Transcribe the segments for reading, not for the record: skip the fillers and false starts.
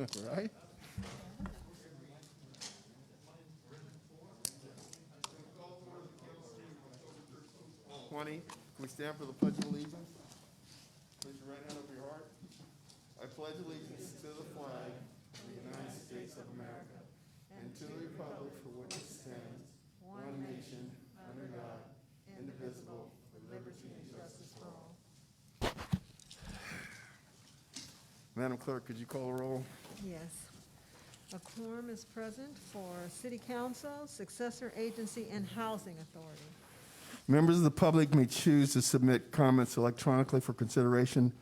Right? Can we stand for the Pledge of Allegiance? Place your right hand over your heart. I pledge allegiance to the flag of the United States of America and to the republic for which it stands, one nation, under God, indivisible, with liberty and justice for all. Madam Clerk, could you call the roll? Yes. A quorum is present for City Council, Successor Agency, and Housing Authority. Members of the public may choose to submit comments electronically for consideration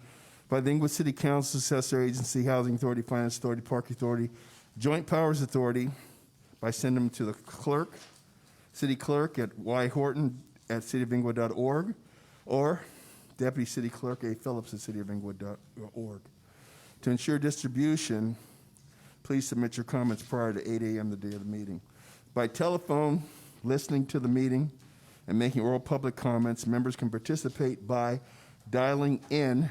by the Inglewood City Council, Successor Agency, Housing Authority, Finance Authority, Park Authority, Joint Powers Authority, by sending them to the clerk, city clerk at yhorton@cityofinglewood.org, or deputy city clerk A. Phillips at cityofinglewood.org. To ensure distribution, please submit your comments prior to 8 a.m. the day of the meeting. By telephone, listening to the meeting, and making oral public comments, members can participate by dialing in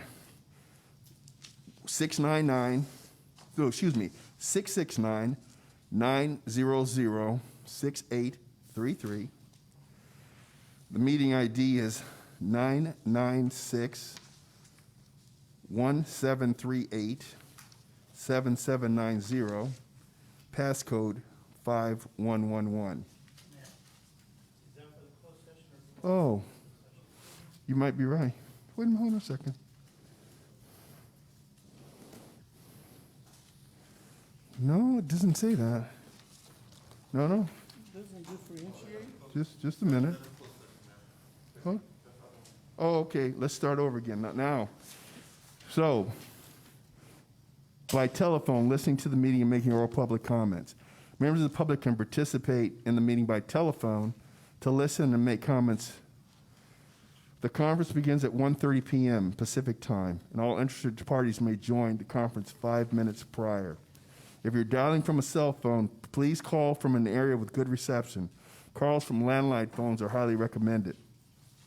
669-900-6833. The meeting ID is 996-1738-7790, passcode 5111. Oh, you might be right. Wait a minute, hold on a second. No, it doesn't say that. No. Doesn't differentiate? Just a minute. Huh? Oh, okay, let's start over again, not now. So, by telephone, listening to the meeting and making oral public comments. Members of the public can participate in the meeting by telephone to listen and make comments. The conference begins at 1:30 p.m. Pacific time, and all interested parties may join the conference 5 minutes prior. If you're dialing from a cell phone, please call from an area with good reception. Calls from landline phones are highly recommended.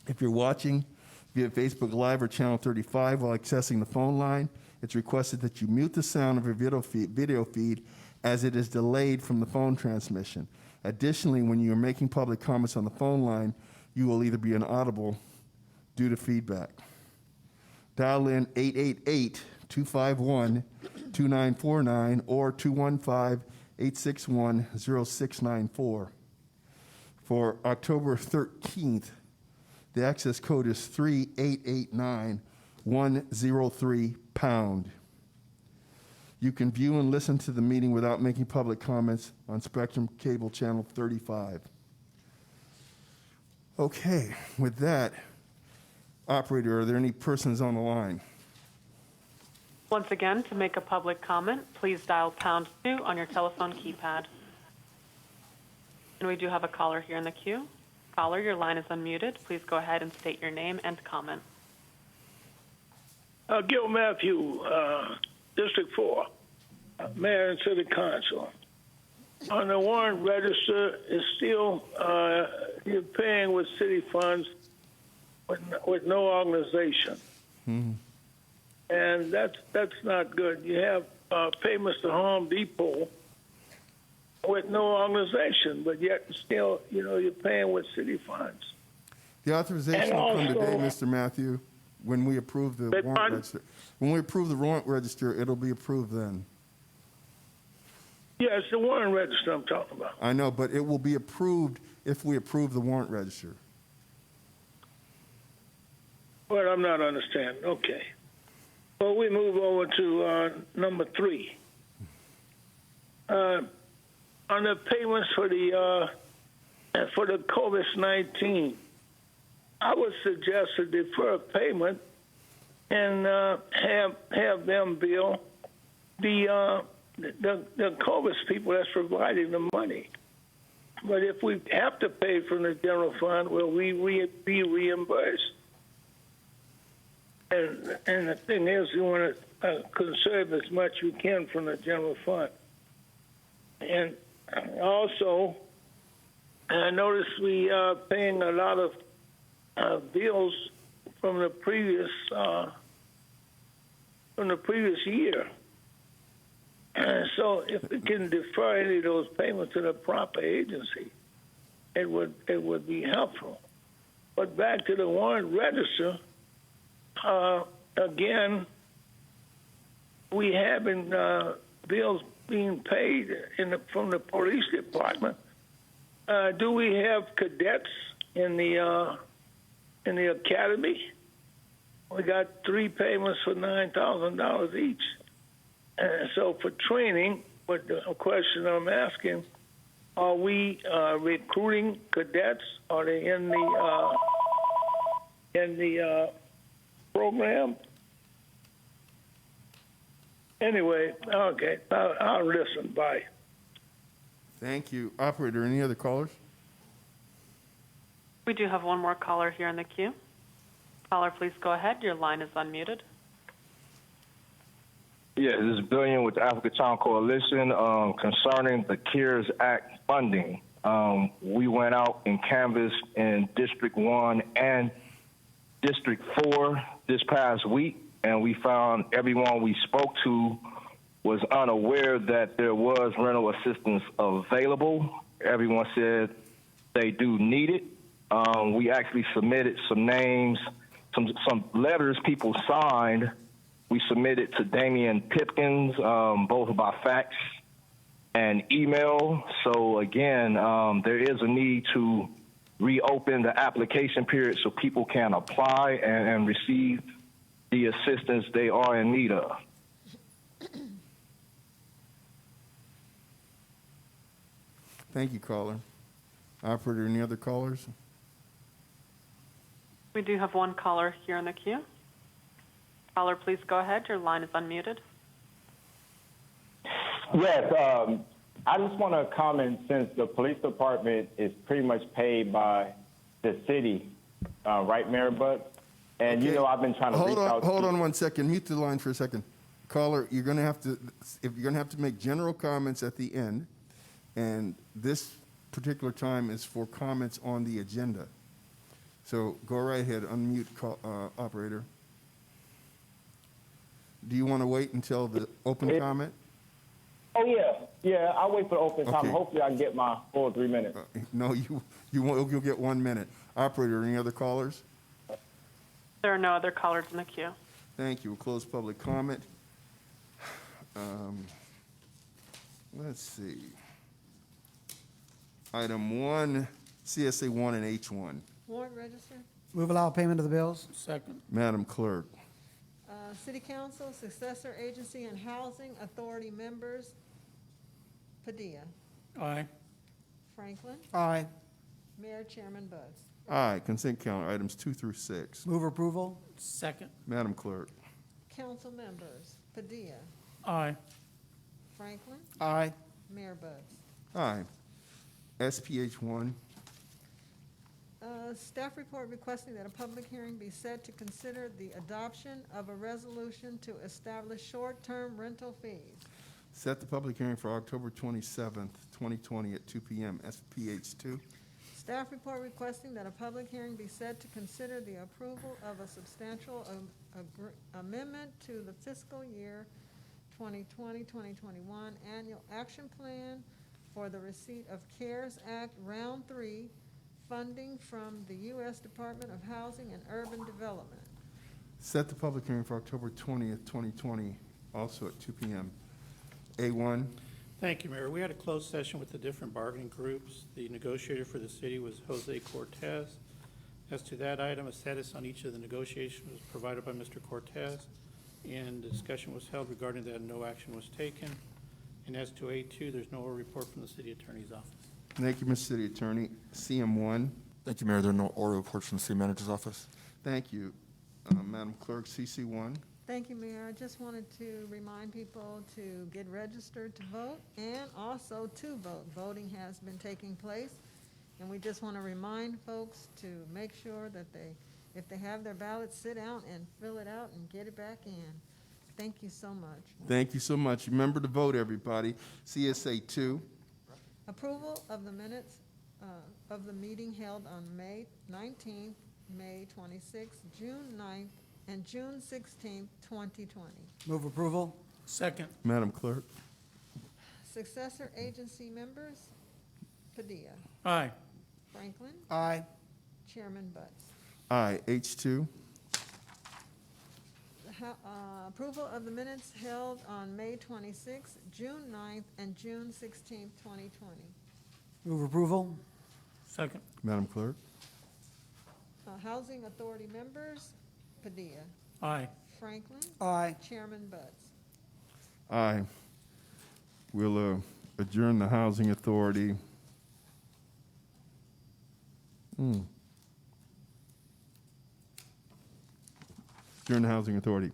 If you're watching via Facebook Live or Channel 35 while accessing the phone line, it's requested that you mute the sound of your video feed as it is delayed from the phone transmission. Additionally, when you are making public comments on the phone line, you will either be inaudible due to feedback. Dial in 888-251-2949 or 215-861-0694. For October 13th, the access code is 3889103#. You can view and listen to the meeting without making public comments on Spectrum Cable Channel 35. Okay, with that, operator, are there any persons on the line? Once again, to make a public comment, please dial #2 on your telephone keypad. And we do have a caller here in the queue. Caller, your line is unmuted. Please go ahead and state your name and comment. Gil Matthew, District 4, Mayor and City Council. On the warrant register, is still you're paying with city funds with no organization, and that's not good. You have payments to Home Depot with no organization, but yet still, you're paying with city funds. The authorization will come today, Mr. Matthew, when we approve the warrant register. When we approve the warrant register, it'll be approved then. Yeah, it's the warrant register I'm talking about. I know, but it will be approved if we approve the warrant register. Well, I'm not understanding. Okay. Well, we move over to number 3. On the payments for the COVID-19, I would suggest a deferred payment and have them bill the COVID people that's providing the money. But if we have to pay from the general fund, will we be reimbursed? And the thing is, we want to conserve as much we can from the general fund. And also, I noticed we are paying a lot of bills from the previous year. So if we can defer any of those payments to the proper agency, it would be helpful. But back to the warrant register, again, we having bills being paid from the police department. Do we have cadets in the academy? We got 3 payments for $9,000 each. So for training, but the question I'm asking, are we recruiting cadets? Are they in the program? Anyway, okay, I'll listen. Bye. Thank you. Operator, any other callers? We do have one more caller here in the queue. Caller, please go ahead. Your line is unmuted. Yeah, this is Billion with the Africa Town Coalition concerning the CARES Act funding. We went out and canvassed in District 1 and District 4 this past week, and we found everyone we spoke to was unaware that there was rental assistance available. Everyone said they do need it. We actually submitted some names, some letters people signed. We submitted to Damian Pipkins, both by fax and email. So again, there is a need to reopen the application period so people can apply and receive the assistance they are in need of. Thank you, caller. Operator, any other callers? We do have one caller here in the queue. Caller, please go ahead. Your line is unmuted. Yes, I just want to comment, since the police department is pretty much paid by the city, right, Mayor Butts? And Okay. you know, I've been trying to reach out. Hold on 1 second. Mute the line for a second. Caller, you're going to have to make general comments at the end, and this particular time is for comments on the agenda. So go right ahead. Unmute, operator. Do you want to wait until the open comment? Oh yeah, I'll wait for the open time. Okay. Hopefully, I can get my full 3 minutes. No, you won't. You'll get 1 minute. Operator, any other callers? There are no other callers in the queue. Thank you. We'll close public comment. Let's see. Item 1, CSA 1 and H1. Warrant register. Move allow payment of the bills. Second. Madam Clerk. City Council, Successor Agency and Housing Authority members, Padilla, Aye. Franklin, Aye. Mayor Chairman Buds. Aye. Consent calendar, items 2 through 6. Move approval. Second. Madam Clerk. Council members, Padilla, Aye. Franklin, Aye. Mayor Buds. Aye. SPH 1. Staff report requesting that a public hearing be set to consider the adoption of a resolution to establish short-term rental fees. Set the public hearing for October 27th, 2020 at 2 p.m. SPH 2. Staff report requesting that a public hearing be set to consider the approval of a substantial amendment to the fiscal year 2020-2021 annual action plan for the receipt of CARES Act Round 3 funding from the U.S. Department of Housing and Urban Development. Set the public hearing for October 20th, 2020, also at 2 p.m. A1. Thank you, Mayor. We had a closed session with the different bargaining groups. The negotiator for the city was Jose Cortez. As to that item, a status on each of the negotiations was provided by Mr. Cortez, and the discussion was held regarding that. No action was taken. And as to A2, there's no report from the city attorney's office. Thank you, Mr. City Attorney. CM1. Thank you, Mayor. There are no oral reports from the city manager's office. Thank you. Madam Clerk, CC1. Thank you, Mayor. I just wanted to remind people to get registered to vote and also to vote. Voting has been taking place, and we just want to remind folks to make sure that if they have their ballot, sit down and fill it out and get it back in. Thank you so much. Thank you so much. Remember to vote, everybody. CSA 2. Approval of the minutes of the meeting held on May 19th, May 26th, June 9th, and June 16th, 2020. Move approval. Second. Madam Clerk. Successor agency members, Padilla. Aye. Franklin. Aye. Chairman Butts. Aye. H2. Approval of the minutes held on May 26th, June 9th, and June 16th, 2020. Move approval. Second. Madam Clerk. Housing Authority members, Padilla. Aye. Franklin. Aye. Chairman Butts. Aye. We'll adjourn the Housing Authority. Adjourn the Housing Authority.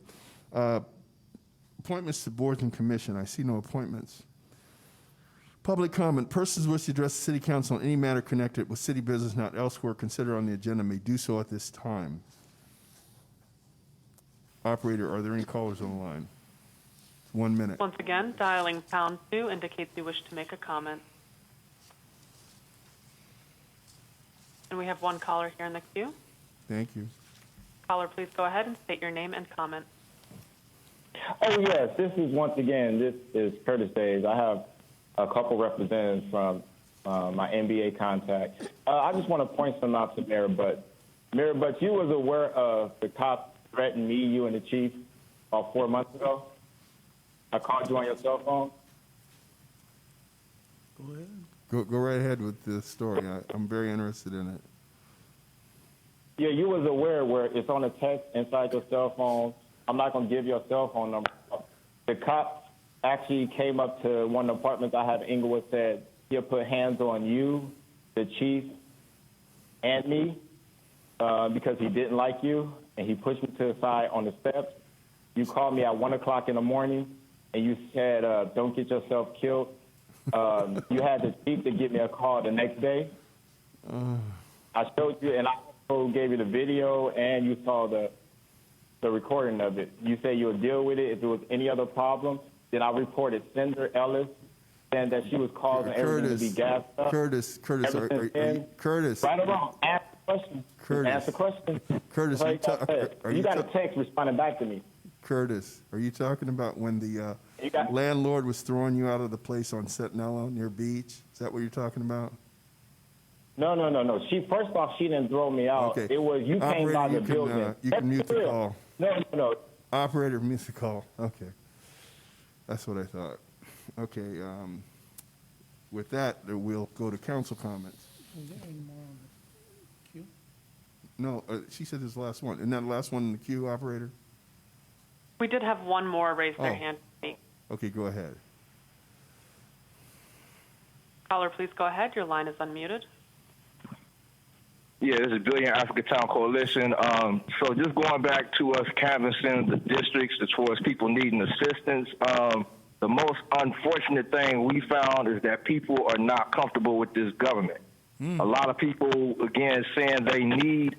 Appointments to boards and commission. I see no appointments. Public comment. Persons wish to address the city council on any matter connected with city business not elsewhere considered on the agenda may do so at this time. Operator, are there any callers on the line? 1 minute. Once again, dialing #2 indicates you wish to make a comment. And we have one caller here in the queue. Thank you. Caller, please go ahead and state your name and comment. Oh, yes, this is Curtis Days. I have a couple representatives from my NBA contacts. I just want to point some out to Mayor Butts. Mayor Butts, you was aware of the cop threatened me, you, and the chief about 4 months ago? I called you on your cell phone. Go ahead. Go right ahead with the story. I'm very interested in it. Yeah, you was aware where it's on a text inside your cell phone. I'm not going to give your cell phone number. The cop actually came up to one of the apartments I have in Inglewood, said he'll put hands on you, the chief, and me because he didn't like you, and he pushed me to the side on the steps. You called me at 1 o'clock in the morning, and you said, don't get yourself killed. You had the chief to give me a call the next day. I showed you, and I also gave you the video, and you saw the recording of it. You said you'll deal with it if there was any other problem. Then I reported Cinder Ellis, saying that she was causing everything to be gassed up. Curtis, Curtis. Right or wrong, ask the question. Curtis. Ask the question. Curtis, you got a text responding back to me. Curtis, are you talking about when the You got- landlord was throwing you out of the place on Sentinella near Beach? Is that what you're talking about? No. First off, she didn't throw me out. Okay. It was you came Operator, by the you can, building. you can mute the That's call. No. Operator, mute the call. Okay. That's what I thought. Okay. With that, we'll go to council comments. Is there any more on the queue? No, she said this is the last one. Isn't that the last one in the queue, operator? We did have one more raise their Oh. hand to speak. Okay, go ahead. Caller, please go ahead. Your line is unmuted. Yeah, this is Billion Africa Town Coalition. So just going back to us canvassing the districts as far as people needing assistance, the most unfortunate thing we found is that people are not comfortable with this government. A lot of people, again, saying they need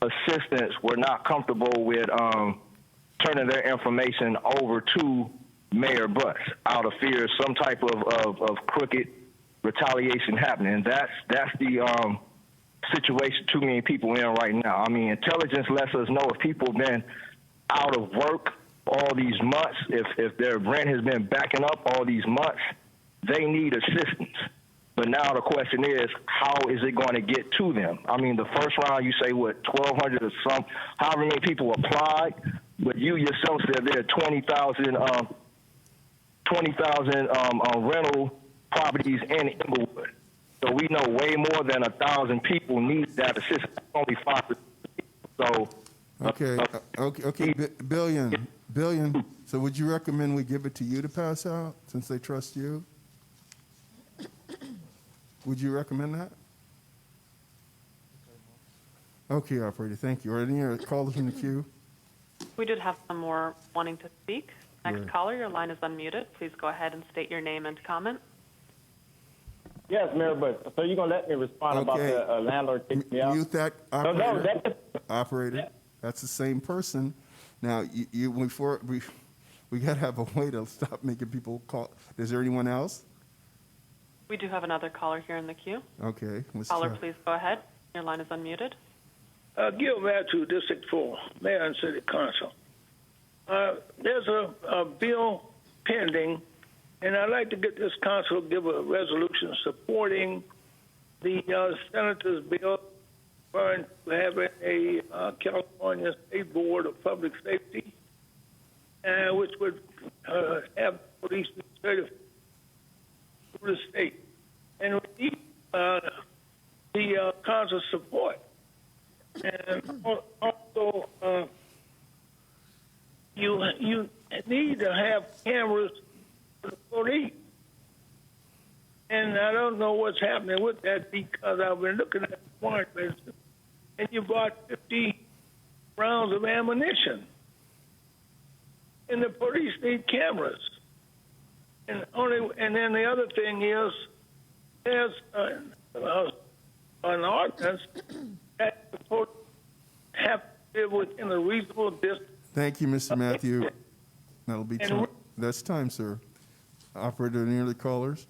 assistance, were not comfortable with turning their information over to Mayor Butts out of fear of some type of crooked retaliation happening. And that's the situation too many people in right now. I mean, intelligence lets us know if people have been out of work all these months, if their rent has been backing up all these months, they need assistance. But now the question is, how is it going to get to them? I mean, the first round, you say, what, 1,200 or some, however many people applied, but you yourself said there are 20,000 rental properties in Inglewood. So we know way more than 1,000 people need that assistance. Only 5%. So. Okay. Billion. So would you recommend we give it to you to pass out since they trust you? Would you recommend that? Okay, operator. Thank you. Are there any other callers in the queue? We did have some more wanting to speak. Next Right. caller, your line is unmuted. Please go ahead and state your name and comment. Yes, Mayor Butts. So you're going to let me respond about Okay. the landlord kicking me out? Mute that, No, operator. that's Operator, that's the same person. Now, we got to have a way to stop making people call. Is there anyone else? We do have another caller here in the queue. Okay. Let's Caller, try. please go ahead. Your line is unmuted. Gil Matthew, District 4, Mayor and City Council. There's a bill pending And I'd like to get this council to give a resolution supporting the senator's bill for having a California State Board of Public Safety, which would have police be certified through the state. And we need the council's support. And also, you need to have cameras for the police. And I don't know what's happening with that because I've been looking at the warrant list, and you bought 50 rounds of ammunition. And the police need cameras. And then the other thing is, there's an ordinance that the police have to live within a reasonable distance. Thank you, Mr. Matthew. That'll be time. That's time, sir. Operator, any other callers?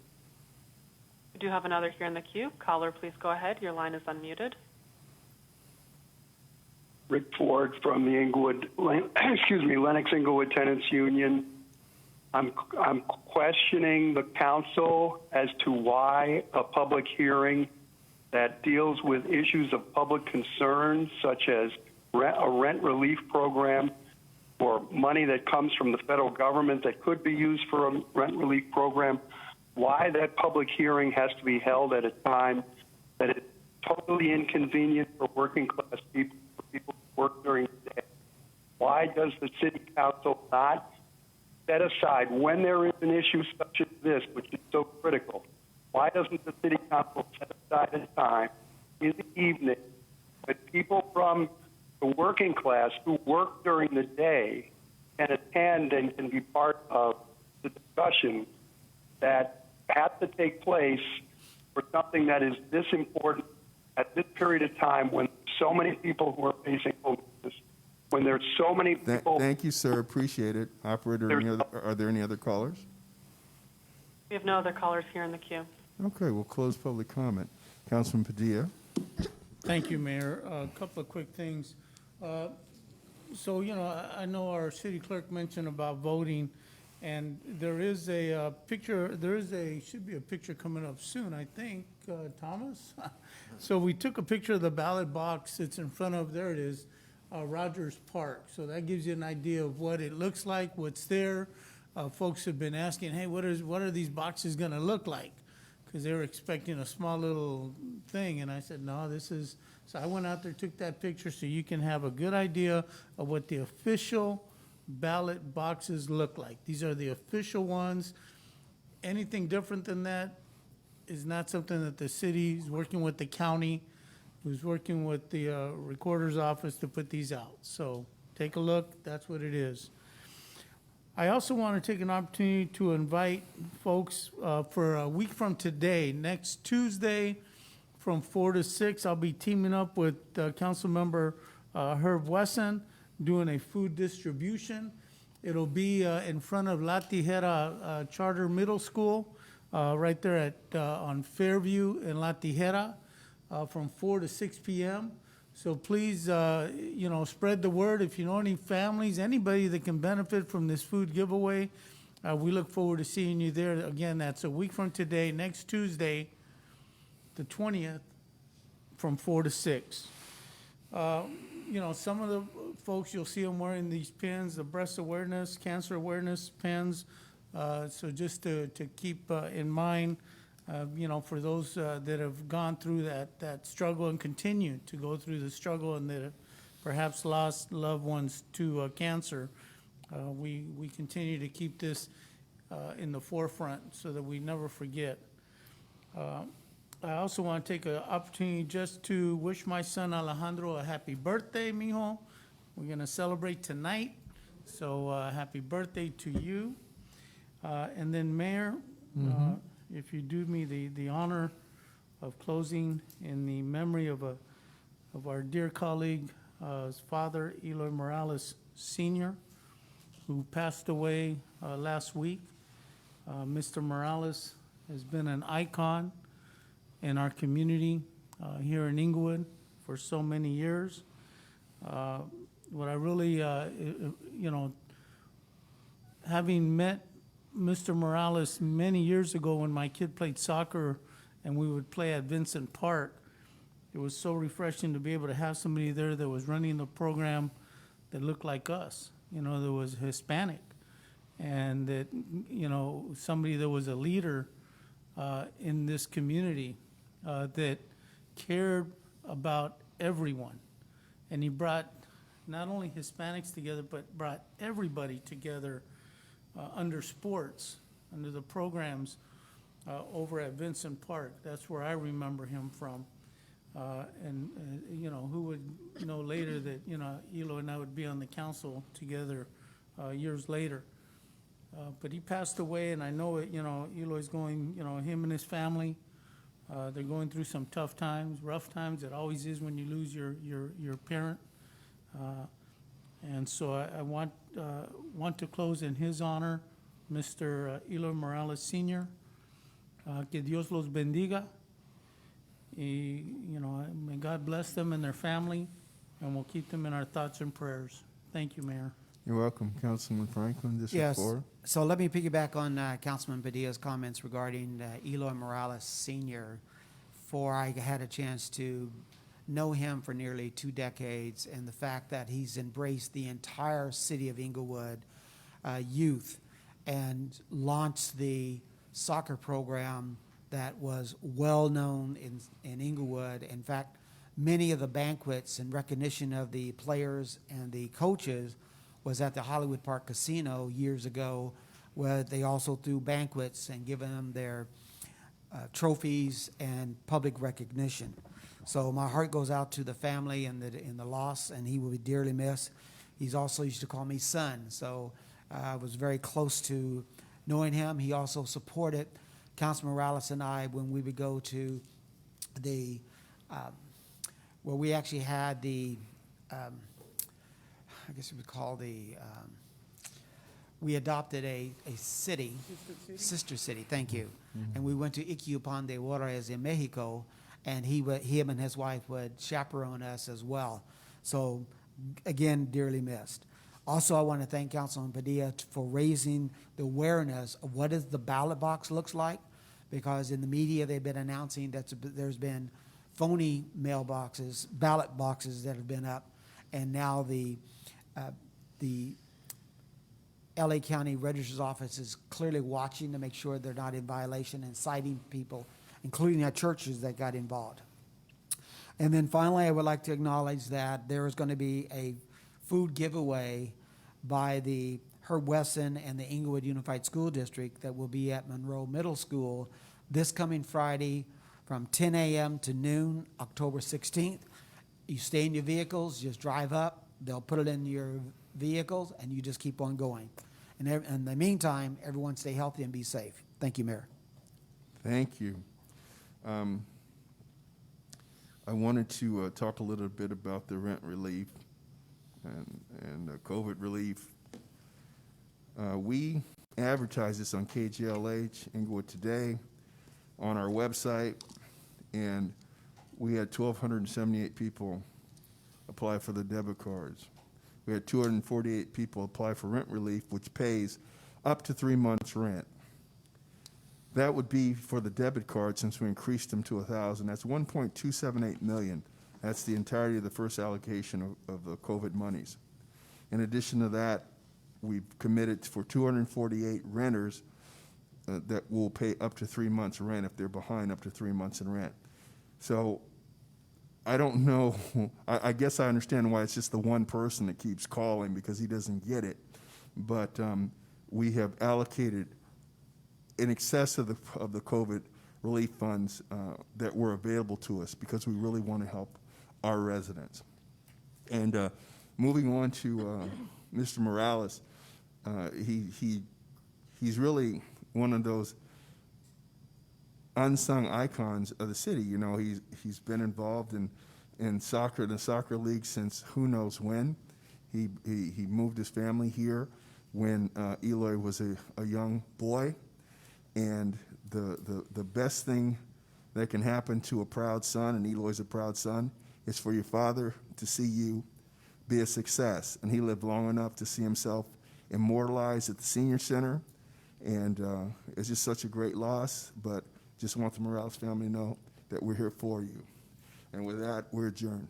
We do have another here in the queue. Caller, please go ahead. Your line is unmuted. Rick Ford from the Inglewood, Lennox Inglewood Tenants Union. I'm questioning the council as to why a public hearing that deals with issues of public concern, such as a rent relief program or money that comes from the federal government that could be used for a rent relief program, why that public hearing has to be held at a time that is totally inconvenient for working class people, for people who work during the day. Why does the city council not set aside, when there is an issue such as this, which is so critical, why doesn't the city council set aside a time in the evening when people from the working class who work during the day can attend and can be part of the discussion that has to take place for something that is this important at this period of time when so many people who are facing homelessness, when there's so many people. Thank you, sir. Appreciate it. Operator, are there any other callers? We have no other callers here in the queue. Okay, we'll close public comment. Councilman Padilla. Thank you, Mayor. A couple of quick things. So, I know our city clerk mentioned about voting, and there is a picture, should be a picture coming up soon, I think, Thomas? So we took a picture of the ballot box. It's in front of, there it is, Rogers Park. So that gives you an idea of what it looks like, what's there. Folks have been asking, hey, what are these boxes going to look like? Because they were expecting a small little thing, and I said, no, this is, so I went out there, took that picture so you can have a good idea of what the official ballot boxes look like. These are the official ones. Anything different than that is not something that the city is working with the county, who's working with the recorder's office to put these out. So take a look, that's what it is. I also want to take an opportunity to invite folks for a week from today, next Tuesday from 4 to 6, I'll be teaming up with Councilmember Herb Wesson doing a food distribution. It'll be in front of La Tijera Charter Middle School, right there at on Fairview in La Tijera, from 4 to 6 p.m. So please, spread the word. If you know any families, anybody that can benefit from this food giveaway, we look forward to seeing you there. Again, that's a week from today, next Tuesday, the 20th, from 4 to 6. Some of the folks, you'll see them wearing these pins, the breast awareness, cancer awareness pins. So just to keep in mind, for those that have gone through that struggle and continue to go through the struggle and that have perhaps lost loved ones to cancer, we continue to keep this in the forefront so that we never forget. I also want to take an opportunity just to wish my son Alejandro a happy birthday, mijo. We're going to celebrate tonight, so happy birthday to you. And then, Mayor, if you do me the honor of closing in the memory of our dear colleague, his father, Eloy Morales Sr., who passed away last week. Mr. Morales has been an icon in our community here in Inglewood for so many years. What I really, having met Mr. Morales, many years ago when my kid played soccer and we would play at Vincent Park, it was so refreshing to be able to have somebody there that was running the program that looked like us, that was Hispanic. And that, somebody that was a leader in this community that cared about everyone. And he brought not only Hispanics together, but brought everybody together under sports, under the programs over at Vincent Park. That's where I remember him from. Who would know later that, Eloy and I would be on the council together years later. But he passed away, and I know it, Eloy's going, him and his family, they're going through some tough times, rough times. It always is when you lose your parent. And so I want to close in his honor, Mr. Eloy Morales Sr. Que Dios los bendiga. May God bless them and their family, and we'll keep them in our thoughts and prayers. Thank you, Mayor. You're welcome, Councilman Franklin, District Yes. 4. So let me piggyback on Councilman Padilla's comments regarding Eloy Morales Sr. For I had a chance to know him for nearly 2 decades, and the fact that he's embraced the entire city of Inglewood youth and launched the soccer program that was well known in Inglewood. In fact, many of the banquets in recognition of the players and the coaches was at the Hollywood Park Casino years ago, where they also threw banquets and given them their trophies and public recognition. So my heart goes out to the family in the loss, and he will be dearly missed. He's also used to call me son, so I was very close to knowing him. He also supported Councilman Morales and I when we would go to the, where we actually had the, I guess we would call we adopted a city, sister city, thank you. Mm-hmm. And we went to Iquiupan de Juarez in Mexico, and him and his wife would chaperone us as well. So, again, dearly missed. Also, I want to thank Councilman Padilla for raising the awareness of what is the ballot box looks like, because in the media they've been announcing that there's been phony mailboxes, ballot boxes that have been up, and now the LA County Registrar's Office is clearly watching to make sure they're not in violation and citing people, including our churches that got involved. And then finally, I would like to acknowledge that there is going to be a food giveaway by the Herb Wesson and the Inglewood Unified School District that will be at Monroe Middle School this coming Friday from 10 a.m. to noon, October 16th. You stay in your vehicles, just drive up. They'll put it in your vehicles, and you just keep on going. And in the meantime, everyone stay healthy and be safe. Thank you, Mayor. Thank you. I wanted to talk a little bit about the rent relief and COVID relief. We advertise this on KGLH, Inglewood Today, on our website, and we had 1,278 people apply for the debit cards. We had 248 people apply for rent relief, which pays up to 3 months' rent. That would be for the debit card, since we increased them to 1,000. That's $1.278 million. That's the entirety of the first allocation of the COVID monies. In addition to that, we've committed for 248 renters that will pay up to 3 months' rent if they're behind up to 3 months in rent. So I don't know. I guess I understand why it's just the one person that keeps calling, because he doesn't get it. But we have allocated in excess of the COVID relief funds that were available to us, because we really want to help our residents. And moving on to Mr. Morales, he's really one of those unsung icons of the city. You know, he's been involved in soccer, the soccer league, since who knows when. He moved his family here when Eloy was a young boy, and the best thing that can happen to a proud son, and Eloy's a proud son, is for your father to see you be a success. And he lived long enough to see himself immortalized at the senior center And it's just such a great loss, but just want the Morales family to know that we're here for you. And with that, we're adjourned.